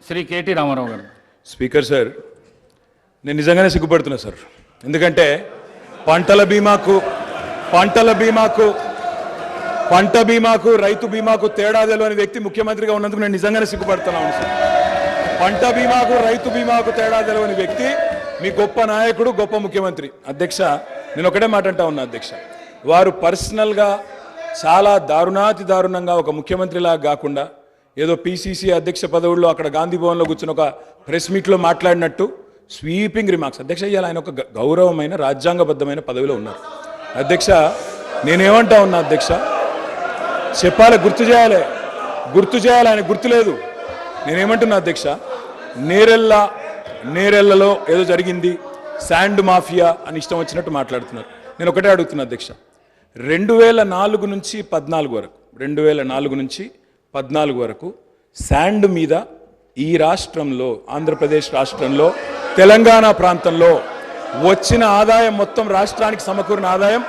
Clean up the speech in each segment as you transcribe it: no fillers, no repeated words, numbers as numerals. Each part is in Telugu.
శ్రీ కేటీ రామారావు గారు. స్పీకర్ సార్, నేను నిజంగానే సిగ్గుపడుతున్నా సార్. ఎందుకంటే పంట బీమాకు రైతు బీమాకు తేడా తెలియని వ్యక్తి ముఖ్యమంత్రిగా ఉన్నందుకు నేను నిజంగానే సిగ్గుపడుతున్నాను సార్. పంట బీమాకు రైతు బీమాకు తేడా తెలియని వ్యక్తి మీ గొప్ప నాయకుడు, గొప్ప ముఖ్యమంత్రి. అధ్యక్ష, నేను ఒకటే మాట అంటా ఉన్నా అధ్యక్ష, వారు పర్సనల్గా చాలా దారుణంగా ఒక ముఖ్యమంత్రిలాగా కాకుండా ఏదో పిసిసి అధ్యక్ష పదవుల్లో అక్కడ గాంధీ భవన్లో కూర్చుని ఒక ప్రెస్ మీట్లో మాట్లాడినట్టు స్వీపింగ్ రిమార్క్స్. అధ్యక్ష, ఇవాళ ఆయన ఒక గౌరవమైన రాజ్యాంగబద్ధమైన పదవిలో ఉన్నారు. అధ్యక్ష, నేనేమంటా ఉన్నా అధ్యక్ష, చెప్పాలి, గుర్తు చేయాలి, ఆయన గుర్తులేదు. నేనేమంటున్నా అధ్యక్ష, నేరెళ్లలో ఏదో జరిగింది, శాండ్ మాఫియా అని ఇష్టం వచ్చినట్టు మాట్లాడుతున్నారు. నేను ఒకటే అడుగుతున్నా అధ్యక్ష, 2004 నుంచి 14 వరకు శాండ్ మీద ఈ రాష్ట్రంలో, ఆంధ్రప్రదేశ్ రాష్ట్రంలో, తెలంగాణ ప్రాంతంలో వచ్చిన ఆదాయం, మొత్తం రాష్ట్రానికి సమకూరిన ఆదాయం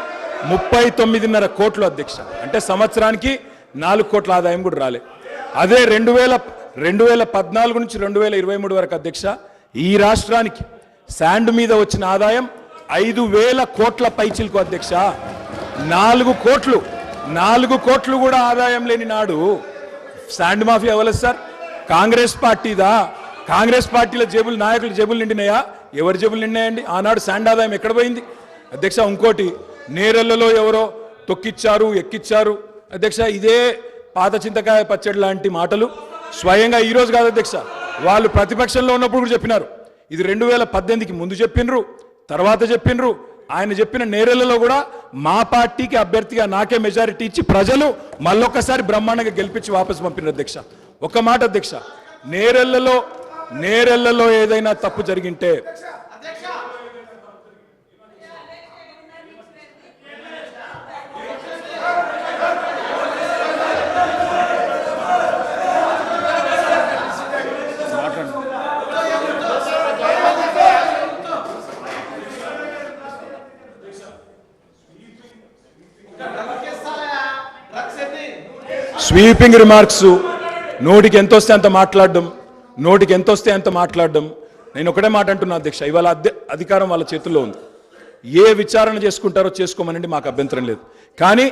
39.5 కోట్లు అధ్యక్ష. అంటే సంవత్సరానికి 4 కోట్ల ఆదాయం కూడా రాలే. అదే 2014 నుంచి 2023 వరకు అధ్యక్ష, ఈ రాష్ట్రానికి శాండ్ మీద వచ్చిన ఆదాయం 5,000 కోట్ల పైచిలకు అధ్యక్ష. 4 కోట్లు కూడా ఆదాయం లేని నాడు శాండ్ మాఫియా అవ్వలేదు సార్. కాంగ్రెస్ పార్టీదా? కాంగ్రెస్ పార్టీల జేబులు, నాయకుల జేబులు నిండినాయా? ఎవరి జేబులు నిండినాయండి? ఆనాడు శాండ్ ఆదాయం ఎక్కడ పోయింది అధ్యక్ష? ఇంకోటి, నేరెళ్లలో ఎవరో తొక్కిచ్చారు, ఎక్కిచ్చారు అధ్యక్ష. ఇదే పాత చింతకాయ పచ్చడి లాంటి మాటలు స్వయంగా ఈరోజు కాదు అధ్యక్ష, వాళ్ళు ప్రతిపక్షంలో ఉన్నప్పుడు కూడా చెప్పినారు. ఇది 2018కి ముందు చెప్పినరు, తర్వాత చెప్పినరు. ఆయన చెప్పిన నేరెళ్లలో కూడా మా పార్టీకి అభ్యర్థిగా నాకే మెజారిటీ ఇచ్చి ప్రజలు మళ్ళొక్కసారి బ్రహ్మాండంగా గెలిపించి వాపసు పంపినారు అధ్యక్ష. ఒక మాట అధ్యక్ష, నేరెళ్లలో ఏదైనా తప్పు జరిగింటే స్వీపింగ్ రిమార్క్స్, నోటికి ఎంత వస్తే అంత మాట్లాడడం. నేను ఒకటే మాట అంటున్నా అధ్యక్ష, ఇవాళ అధికారం వాళ్ళ చేతుల్లో ఉంది. ఏ విచారణ చేసుకుంటారో చేసుకోమనండి, మాకు అభ్యంతరం లేదు. కానీ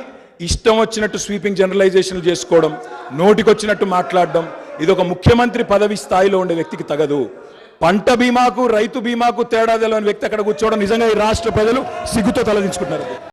ఇష్టం వచ్చినట్టు స్వీపింగ్ జనరలైజేషన్లు చేసుకోవడం, నోటికొచ్చినట్టు మాట్లాడడం, ఇది ఒక ముఖ్యమంత్రి పదవి స్థాయిలో ఉండే వ్యక్తికి తగదు. పంట బీమాకు రైతు బీమాకు తేడా తెలియని వ్యక్తి అక్కడ కూర్చోవడం నిజంగా ఈ రాష్ట్ర ప్రజలు సిగ్గుతో తలదించుకుంటున్నారు.